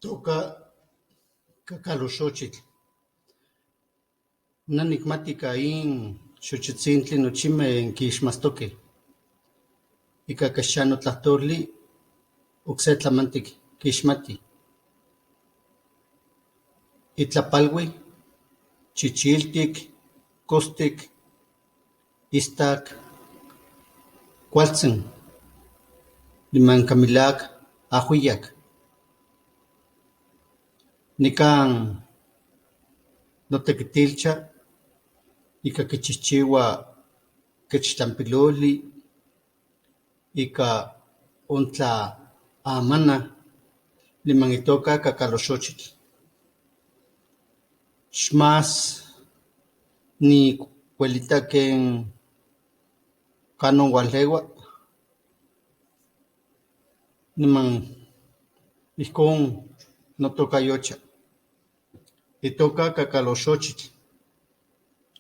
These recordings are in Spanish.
Toca Cacaloxochitl. Nanicmatica in xochitzintli nochimeh quixmastoqueh. Ica caxano tlahtoli ocse tlamantic quixmati. Itlapalui, chichiltic, costic, istac, cualtzin, niman camilac, ajuiyac. Nican notequitilcha ica quichihchiua quechtampiloli ica ontla amana niman itoca cacaloxochitl. Xmas ni cuelita quen canon ualeua niman ijcon notocayocha. Itoca cacaloxochitl.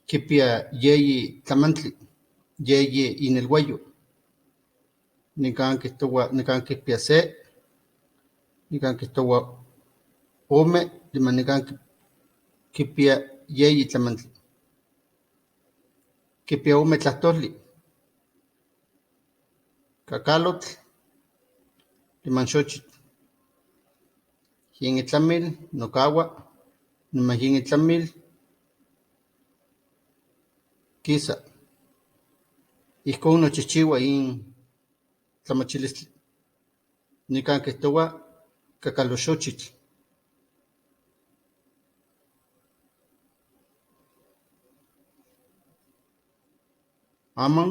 Quipia yeyi tlamantli, yeyi inelhuayo. Nican quipia se, nican quihtoua ome, niman nican quipia yeyi tlamantli. Quipia ome tlahtoli. Cacalotl, niman xochitl. Yin itlamil nocaua, niman yin itlamil quisa. Ijcon nochihchiua in tlamachilistli. Nican quihtoua cacaloxochitl. Aman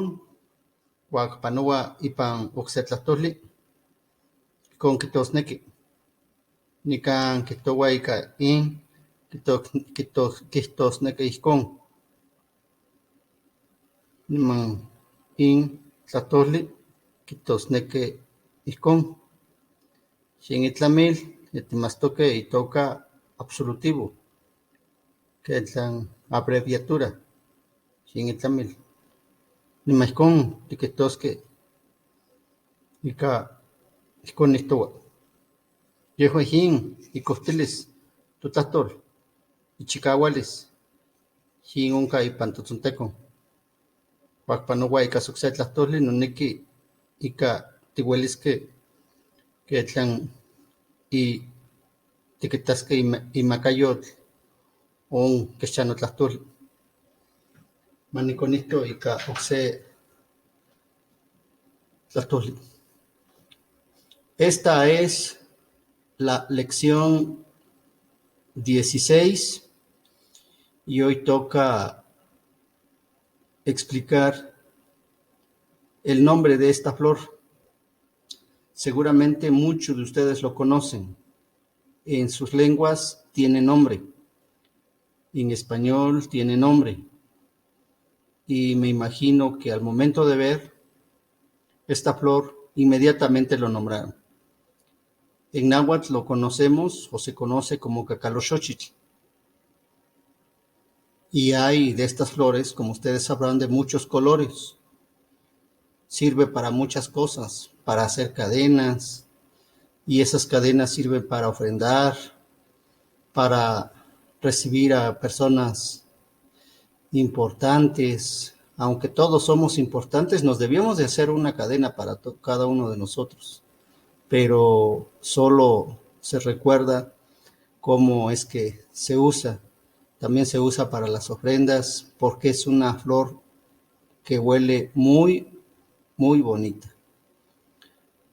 cuac panoua ipan ocse tlahtoli, ijcon quihtosnequi. Nican quihtoua ica in quihtosnequi ijcon. Niman in tlahtoli quihtosnequi ijcon. Yin itlamil yatimastoque itoca absolutivo, que tlan abreviatura, yin itlamil. Niman ijcon tiquihtosque ica ijcon nihtoua. Yehua yin icohtilis totlahtol, ichicaualis, yin onca ipan totzontecon. Cuac panoua ica ocse tlahtoli nonequi ica tiuelisque que tlan tiquitasque imacayotl on quexano tlahtoli. Maniconihto ica ocse tlahtoli. Esta es la lección 16 y hoy toca explicar el nombre de esta flor. Seguramente muchos de ustedes lo conocen. En sus lenguas tiene nombre. En español tiene nombre. Y me imagino que al momento de ver esta flor, inmediatamente lo nombraron. En náhuatl lo conocemos o se conoce como cacaloxochitl. Y hay de estas flores, como ustedes sabrán, de muchos colores. Sirve para muchas cosas, para hacer cadenas, y esas cadenas sirven para ofrendar, para recibir a personas importantes. Aunque todos somos importantes, nos debíamos de hacer una cadena para cada uno de nosotros, pero solo se recuerda cómo es que se usa. También se usa para las ofrendas porque es una flor que huele muy, muy bonita.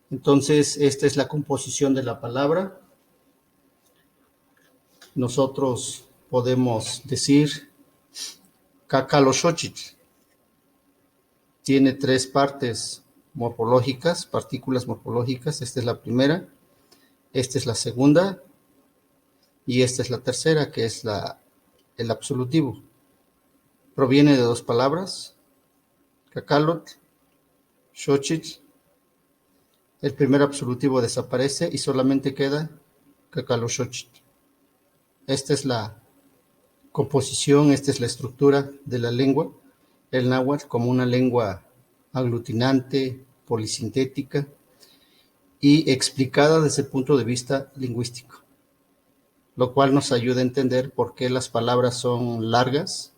Entonces, esta es la composición de la palabra. Nosotros podemos decir cacaloxochitl. Tiene 3 partes morfológicas, partículas morfológicas. Esta es la primera, esta es la segunda y esta es la tercera, que es el absolutivo. Proviene de 2 palabras, cacalotl, xochitl. El primer absolutivo desaparece y solamente queda cacaloxochitl. Esta es la composición, esta es la estructura de la lengua. El náhuatl como una lengua aglutinante, polisintética y explicada desde el punto de vista lingüístico. lo cual nos ayuda a entender por qué las palabras son largas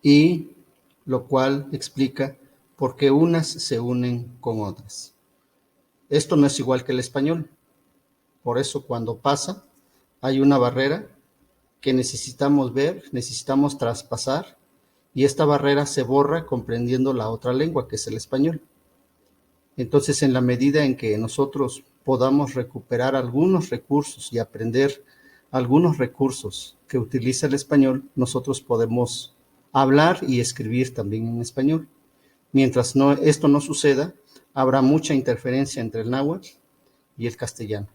y lo cual explica por qué unas se unen con otras. Esto no es igual que el español, por eso cuando pasa hay una barrera que necesitamos ver, necesitamos traspasar, y esta barrera se borra comprendiendo la otra lengua, que es el español. Entonces, en la medida en que nosotros podamos recuperar algunos recursos y aprender algunos recursos que utiliza el español, nosotros podemos hablar y escribir también en español. Mientras esto no suceda, habrá mucha interferencia entre el náhuatl y el castellano.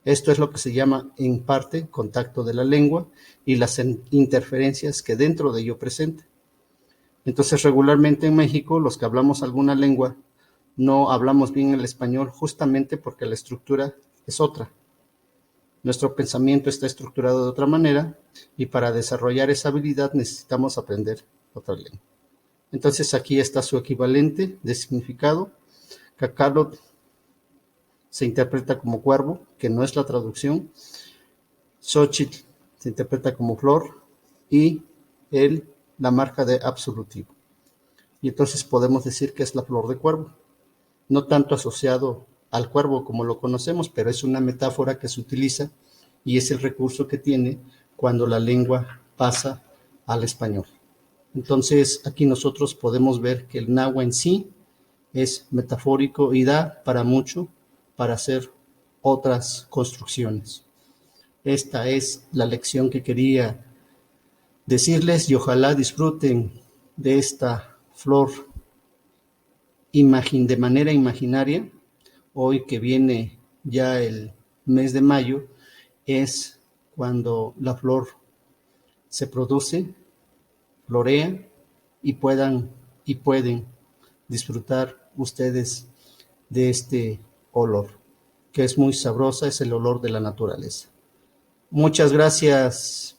Esto es lo que se llama, en parte, contacto de la lengua y las interferencias que dentro de ello presenta. Entonces, regularmente en México, los que hablamos alguna lengua, no hablamos bien el español justamente porque la estructura es otra. Nuestro pensamiento está estructurado de otra manera y para desarrollar esa habilidad necesitamos aprender otra lengua. Entonces, aquí está su equivalente de significado. Cacalot se interpreta como cuervo, que no es la traducción. Xochitl se interpreta como flor y la marca de absolutivo. Y entonces podemos decir que es la flor de cuervo. No tanto asociado al cuervo como lo conocemos, pero es una metáfora que se utiliza y es el recurso que tiene cuando la lengua pasa al español. Entonces, aquí nosotros podemos ver que el náhuatl en sí es metafórico y da para mucho para hacer otras construcciones. Esta es la lección que quería decirles y ojalá disfruten de esta flor de manera imaginaria. Hoy que viene ya el mes de mayo es cuando la flor se produce, florea y pueden disfrutar ustedes de este olor, que es muy sabrosa, es el olor de la naturaleza. Muchas gracias.